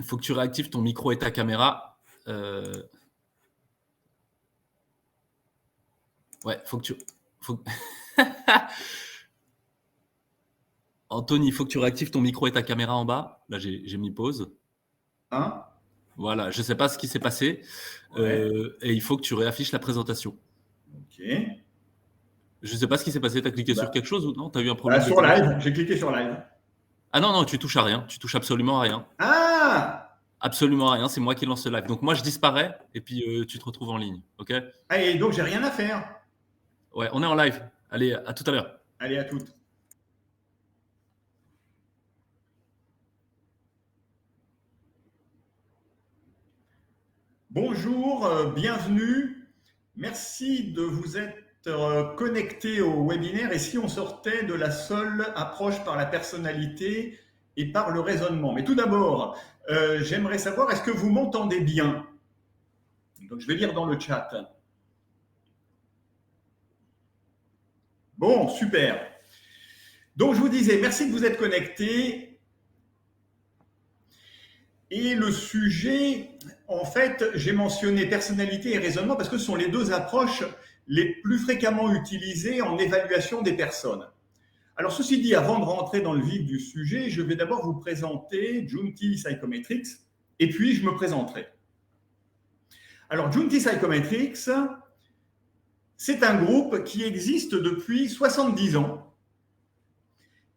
faut que tu réactives ton micro et ta caméra. Ouais, faut que tu. Faut... Anthony, il faut que tu réactives ton micro et ta caméra en bas. Là, j'ai mis pause. Hein? Voilà, je ne sais pas ce qui s'est passé. Ouais. Et il faut que tu réaffiches la présentation. Ok. Je ne sais pas ce qui s'est passé. Tu as cliqué sur quelque chose ou non? Tu as eu un problème de Sur connexion? live, j'ai cliqué sur live. Ah non, non, tu touches à rien. Tu touches absolument à rien. Ah! Absolument à rien. C'est moi qui lance le live. Donc moi, je disparais et puis tu te retrouves en ligne. OK? Ah, et donc, j'ai rien à faire. Ouais, on est en live. Allez, à tout à l'heure. Allez, à toutes. Bonjour, bienvenue. Merci de vous être connecté au webinaire. Et si on sortait de la seule approche par la personnalité et par le raisonnement. Mais tout d'abord, j'aimerais savoir, est-ce que vous m'entendez bien? Donc, je vais lire dans le chat. Bon, super. Donc, je vous disais, merci de vous être connectés. Et le sujet, en fait, j'ai mentionné personnalité et raisonnement parce que ce sont les deux approches les plus fréquemment utilisées en évaluation des personnes. Alors, ceci dit, avant de rentrer dans le vif du sujet, je vais d'abord vous présenter Junti Psychometrics et puis je me présenterai. Alors, Junti Psychometrics, c'est un groupe qui existe depuis 70 ans,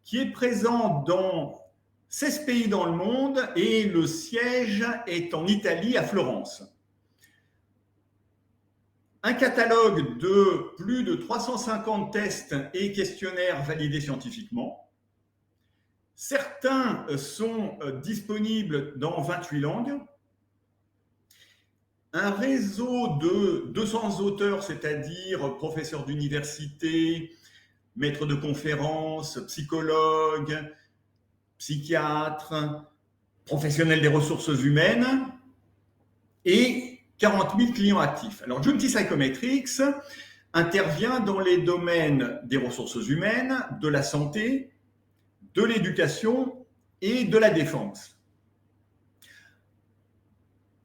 qui est présent dans 16 pays dans le monde et le siège est en Italie, à Florence. Un catalogue de plus de 350 tests et questionnaires validés scientifiquement. Certains sont disponibles dans 28 langues. Un réseau de 200 auteurs, c'est-à-dire professeurs d'université, maîtres de conférences, psychologues, psychiatres, professionnels des ressources humaines et 40 000 clients actifs. Alors, Junti Psychometrics intervient dans les domaines des ressources humaines, de la santé, de l'éducation et de la défense.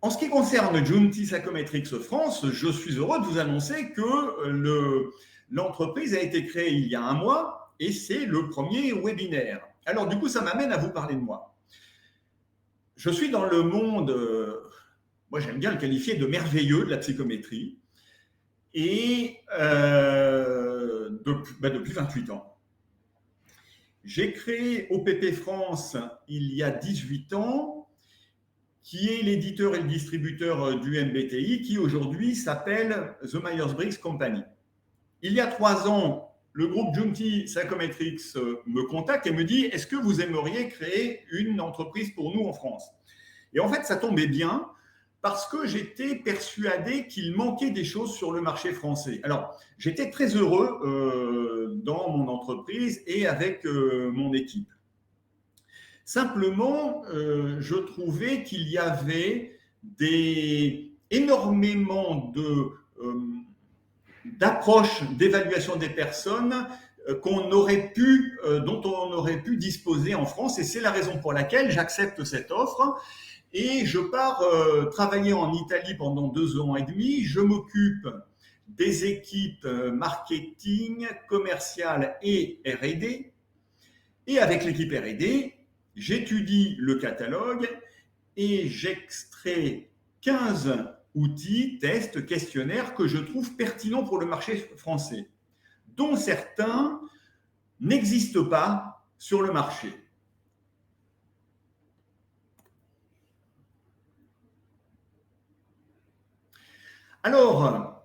En ce qui concerne Junti Psychometrics France, je suis heureux de vous annoncer que l'entreprise a été créée il y a un mois et c'est le premier webinaire. Alors du coup, ça m'amène à vous parler de moi. Je suis dans le monde, moi j'aime bien le qualifier de merveilleux de la psychométrie et depuis 28 ans. J'ai créé OPP France il y a 18 ans, qui est l'éditeur et le distributeur du MBTI, qui aujourd'hui s'appelle The Myers-Briggs Company. Il y a 3 ans, le groupe Junti Psychometrics me contacte et me dit « Est-ce que vous aimeriez créer une entreprise pour nous en France ?» Et en fait, ça tombait bien parce que j'étais persuadé qu'il manquait des choses sur le marché français. Alors, j'étais très heureux dans mon entreprise et avec mon équipe. Simplement, je trouvais qu'il y avait énormément d'approches d'évaluation des personnes dont on aurait pu disposer en France. Et c'est la raison pour laquelle j'accepte cette offre. Et je pars travailler en Italie pendant 2 ans et demi. Je m'occupe des équipes marketing, commerciales et R&D. Et avec l'équipe R&D, j'étudie le catalogue et j'extrais 15 outils, tests, questionnaires que je trouve pertinents pour le marché français, dont certains n'existent pas sur le marché. Alors,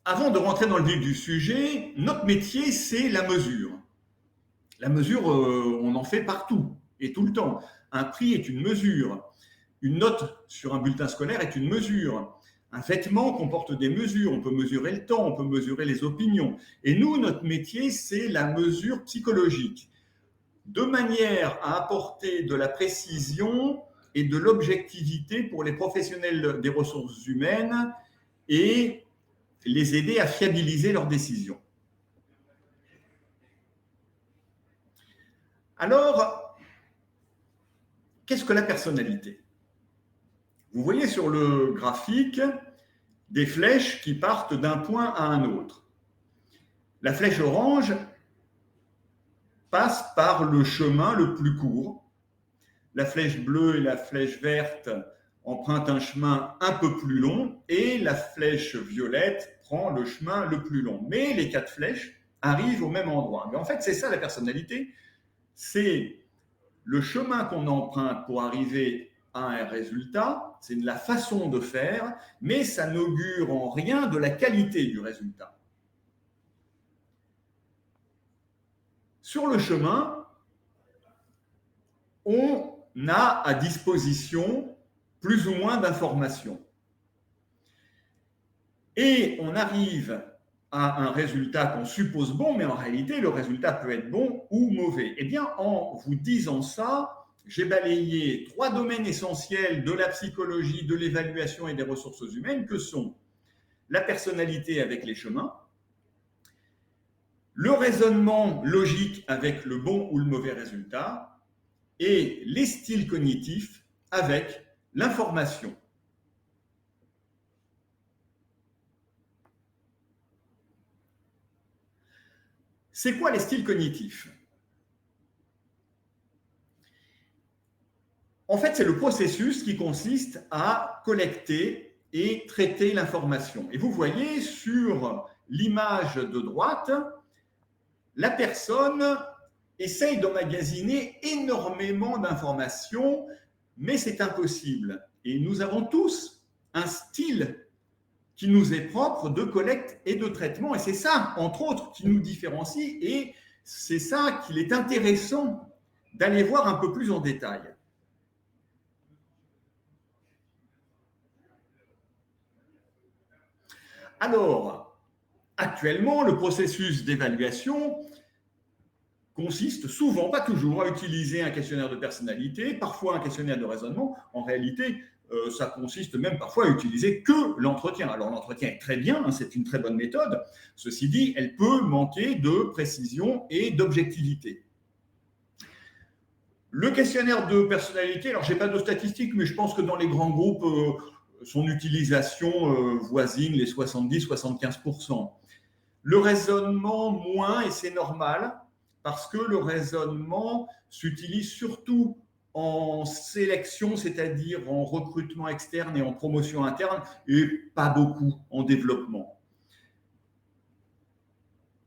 avant de rentrer dans le vif du sujet, notre métier, c'est la mesure. La mesure, on en fait partout et tout le temps. Un prix est une mesure. Une note sur un bulletin scolaire est une mesure. Un vêtement comporte des mesures. On peut mesurer le temps, on peut mesurer les opinions. Et nous, notre métier, c'est la mesure psychologique, de manière à apporter de la précision et de l'objectivité pour les professionnels des ressources humaines et les aider à fiabiliser leurs décisions. Alors, qu'est-ce que la personnalité? Vous voyez sur le graphique des flèches qui partent d'un point à un autre. La flèche orange passe par le chemin le plus court. La flèche bleue et la flèche verte empruntent un chemin un peu plus long et la flèche violette prend le chemin le plus long. Mais les 4 flèches arrivent au même endroit. Mais en fait, c'est ça la personnalité. C'est le chemin qu'on emprunte pour arriver à un résultat, c'est la façon de faire, mais ça n'augure en rien de la qualité du résultat. Sur le chemin, on a à disposition plus ou moins d'informations. Et on arrive à un résultat qu'on suppose bon, mais en réalité, le résultat peut être bon ou mauvais. Eh bien, en vous disant ça, j'ai balayé 3 domaines essentiels de la psychologie, de l'évaluation et des ressources humaines, que sont la personnalité avec les chemins, le raisonnement logique avec le bon ou le mauvais résultat, et les styles cognitifs avec l'information. C'est quoi les styles cognitifs? En fait, c'est le processus qui consiste à collecter et traiter l'information. Et vous voyez sur l'image de droite, la personne essaye d'emmagasiner énormément d'informations, mais c'est impossible. Et nous avons tous un style qui nous est propre de collecte et de traitement. Et c'est ça, entre autres, qui nous différencie. Et c'est ça qu'il est intéressant d'aller voir un peu plus en détail. Alors, actuellement, le processus d'évaluation consiste souvent, pas toujours, à utiliser un questionnaire de personnalité, parfois un questionnaire de raisonnement. En réalité, ça consiste même parfois à utiliser que l'entretien. Alors l'entretien est très bien, hein, c'est une très bonne méthode. Ceci dit, elle peut manquer de précision et d'objectivité. Le questionnaire de personnalité, alors je n'ai pas de statistiques, mais je pense que dans les grands groupes, son utilisation voisine les 70-75%. Le raisonnement, moins, et c'est normal, parce que le raisonnement s'utilise surtout en sélection, c'est-à-dire en recrutement externe et en promotion interne, et pas beaucoup en développement.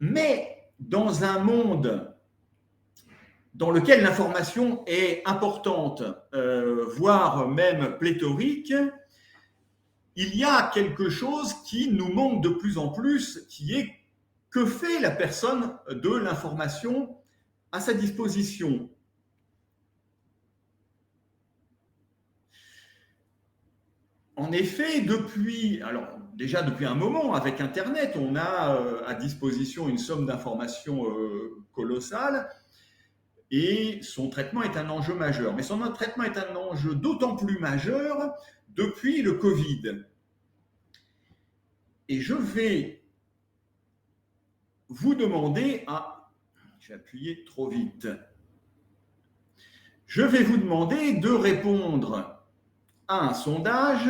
Mais dans un monde dans lequel l'information est importante, voire même pléthorique, il y a quelque chose qui nous manque de plus en plus, qui est que fait la personne de l'information à sa disposition. En effet, depuis un moment, avec Internet, on a à disposition une somme d'informations colossale et son traitement est un enjeu majeur. Mais son traitement est un enjeu d'autant plus majeur depuis le Covid. Et je vais vous demander j'ai appuyé trop vite. Je vais vous demander de répondre à un sondage.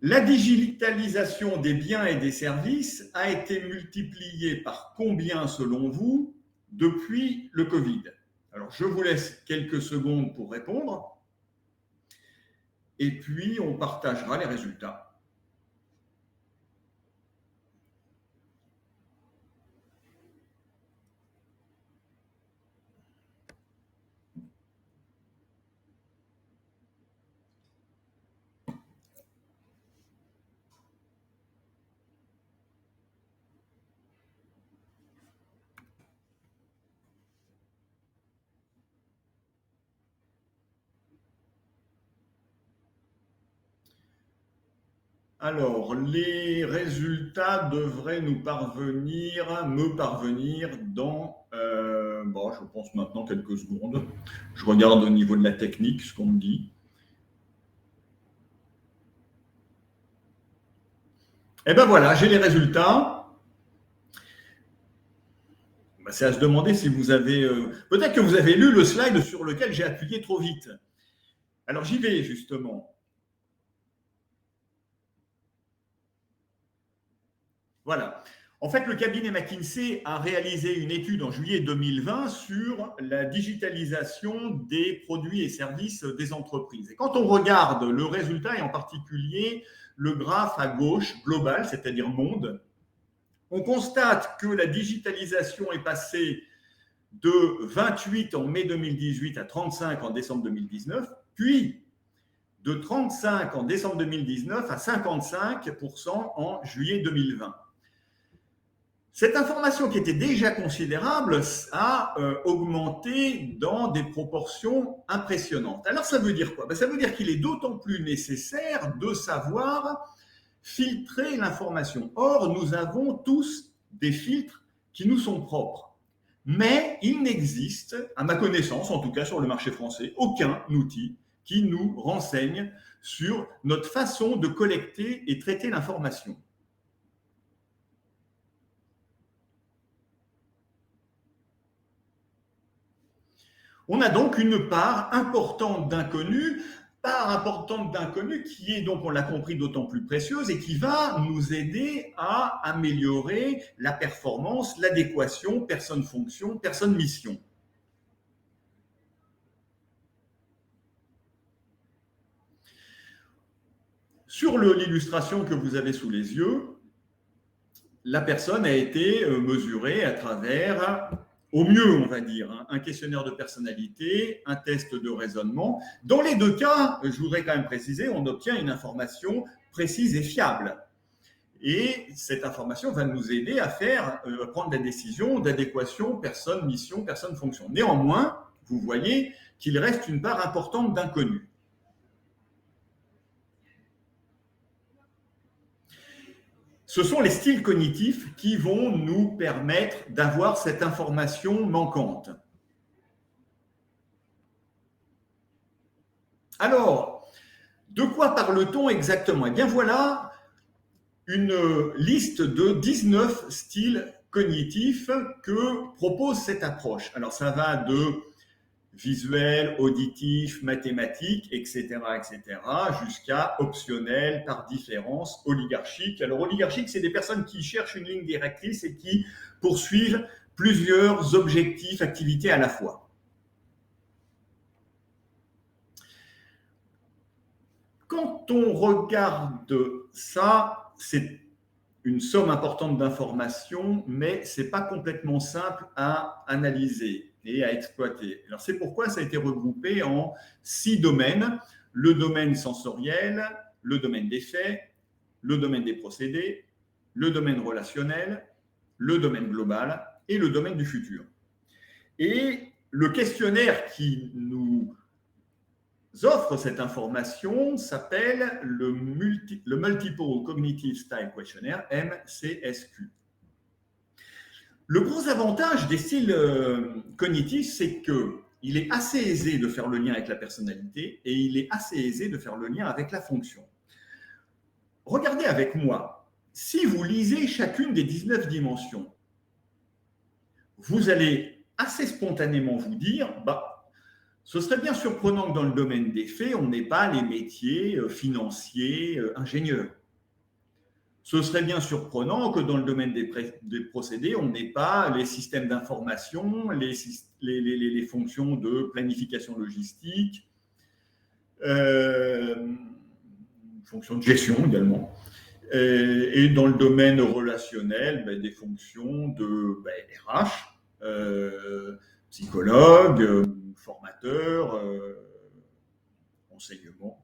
La digitalisation des biens et des services a été multipliée par combien selon vous depuis le Covid? Alors, je vous laisse quelques secondes pour répondre et puis on partagera les résultats. Alors, les résultats devraient me parvenir dans, je pense maintenant quelques secondes. Je regarde au niveau de la technique ce qu'on me dit. Et ben voilà, j'ai les résultats. C'est à se demander si vous avez... peut-être que vous avez lu le slide sur lequel j'ai appuyé trop vite. Alors j'y vais justement. Voilà. En fait, le cabinet McKinsey a réalisé une étude en juillet 2020 sur la digitalisation des produits et services des entreprises. Et quand on regarde le résultat, et en particulier le graphe à gauche, global, c'est-à-dire monde, on constate que la digitalisation est passée de 28 en mai 2018 à 35 en décembre 2019, puis de 35 en décembre 2019 à 55% en juillet 2020. Cette information qui était déjà considérable a augmenté dans des proportions impressionnantes. Alors ça veut dire quoi? Ça veut dire qu'il est d'autant plus nécessaire de savoir filtrer l'information. Or, nous avons tous des filtres qui nous sont propres. Mais il n'existe, à ma connaissance, en tout cas sur le marché français, aucun outil qui nous renseigne sur notre façon de collecter et traiter l'information. On a donc une part importante d'inconnus qui est donc, on l'a compris, d'autant plus précieuse et qui va nous aider à améliorer la performance, l'adéquation, personne-fonction, personne-mission. Sur l'illustration que vous avez sous les yeux, la personne a été mesurée à travers, au mieux, on va dire, un questionnaire de personnalité, un test de raisonnement. Dans les deux cas, je voudrais quand même préciser, on obtient une information précise et fiable. Et cette information va nous aider à prendre la décision d'adéquation personne-mission, personne-fonction. Néanmoins, vous voyez qu'il reste une part importante d'inconnus. Ce sont les styles cognitifs qui vont nous permettre d'avoir cette information manquante. Alors, de quoi parle-t-on exactement? Eh bien, voilà une liste de 19 styles cognitifs que propose cette approche. Alors, ça va de visuel, auditif, mathématique, etc., jusqu'à optionnel, par différence, oligarchique. Alors, oligarchique, c'est des personnes qui cherchent une ligne directrice et qui poursuivent plusieurs objectifs, activités à la fois. Quand on regarde ça, c'est une somme importante d'informations, mais ce n'est pas complètement simple à analyser et à exploiter. Alors, c'est pourquoi ça a été regroupé en 6 domaines. Le domaine sensoriel, le domaine des faits, le domaine des procédés, le domaine relationnel, le domaine global et le domaine du futur. Et le questionnaire qui nous offre cette information s'appelle le Multiple Cognitive Style Questionnaire, MCSQ. Le gros avantage des styles cognitifs, c'est qu'il est assez aisé de faire le lien avec la personnalité et il est assez aisé de faire le lien avec la fonction. Regardez avec moi, si vous lisez chacune des 19 dimensions, vous allez assez spontanément vous dire, ce serait bien surprenant que dans le domaine des faits, on n'ait pas les métiers financiers, ingénieurs. Ce serait bien surprenant que dans le domaine des procédés, on n'ait pas les systèmes d'information, les fonctions de planification logistique, fonctions de gestion également. Et dans le domaine relationnel, des fonctions de RH, psychologue, formateur, enseignement.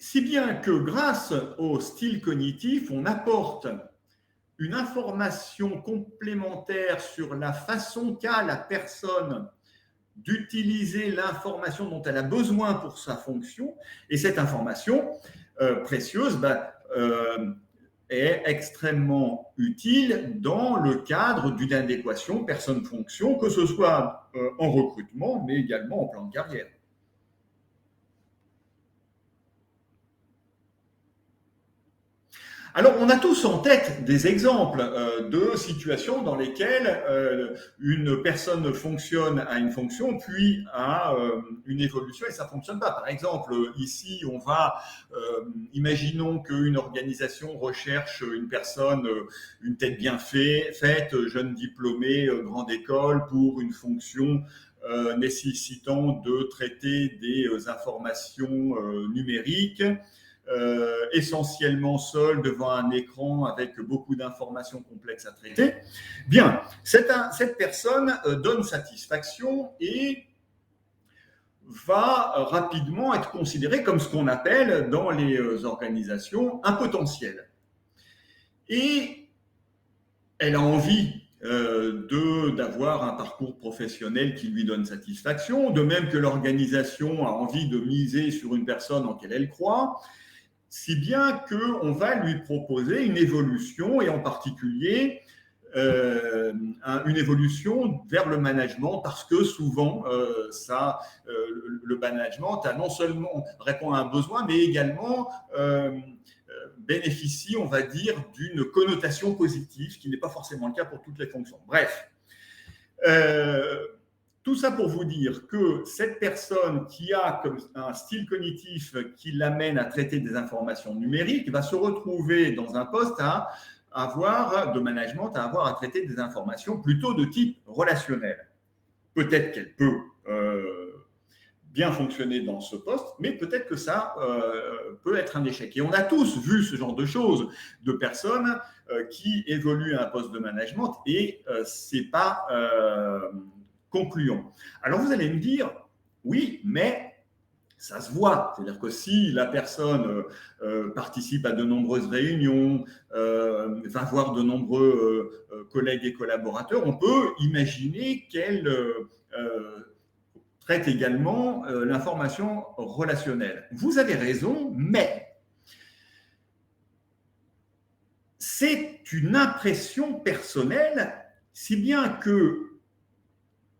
Si bien que grâce au style cognitif, on apporte une information complémentaire sur la façon qu'a la personne d'utiliser l'information dont elle a besoin pour sa fonction. Et cette information précieuse est extrêmement utile dans le cadre d'une adéquation personne-fonction, que ce soit en recrutement, mais également en plan de carrière. Alors, on a tous en tête des exemples de situations dans lesquelles une personne fonctionne à une fonction, puis à une évolution et ça ne fonctionne pas. Par exemple, ici, imaginons qu'une organisation recherche une personne, une tête bien faite, jeune diplômé, grande école, pour une fonction nécessitant de traiter des informations numériques. Essentiellement seul devant un écran avec beaucoup d'informations complexes à traiter. Bien, cette personne donne satisfaction et va rapidement être considérée comme ce qu'on appelle dans les organisations un potentiel. Et elle a envie d'avoir un parcours professionnel qui lui donne satisfaction, de même que l'organisation a envie de miser sur une personne en laquelle elle croit, si bien qu'on va lui proposer une évolution, et en particulier une évolution vers le management, parce que souvent, le management non seulement répond à un besoin, mais également bénéficie, on va dire, d'une connotation positive, ce qui n'est pas forcément le cas pour toutes les fonctions. Bref. Tout ça pour vous dire que cette personne qui a comme un style cognitif qui l'amène à traiter des informations numériques va se retrouver dans un poste de management, à avoir à traiter des informations plutôt de type relationnel. Peut-être qu'elle peut bien fonctionner dans ce poste, mais peut-être que ça peut être un échec. Et on a tous vu ce genre de choses, de personnes qui évoluent à un poste de management et c'est pas concluant. Alors vous allez me dire, oui, mais ça se voit. C'est-à-dire que si la personne participe à de nombreuses réunions, va voir de nombreux collègues et collaborateurs, on peut imaginer qu'elle traite également l'information relationnelle. Vous avez raison, mais c'est une impression personnelle, si bien que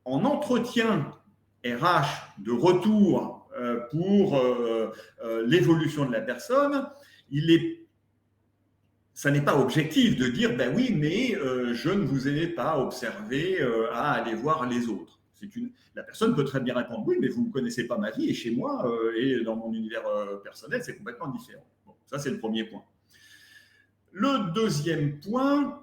en entretien RH de retour pour l'évolution de la personne, ça n'est pas objectif de dire ben oui, mais je ne vous ai pas observé à aller voir les autres. La personne peut très bien répondre oui, mais vous ne connaissez pas ma vie et chez moi et dans mon univers personnel, c'est complètement différent. Bon, ça, c'est le premier point. Le deuxième point,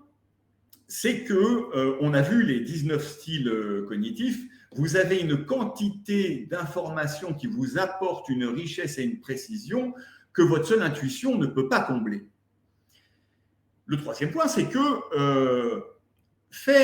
c'est qu'on a vu les 19 styles cognitifs. Vous avez une quantité d'informations qui vous apportent une richesse et une précision que votre seule intuition ne peut pas combler. Le troisième point, c'est que faire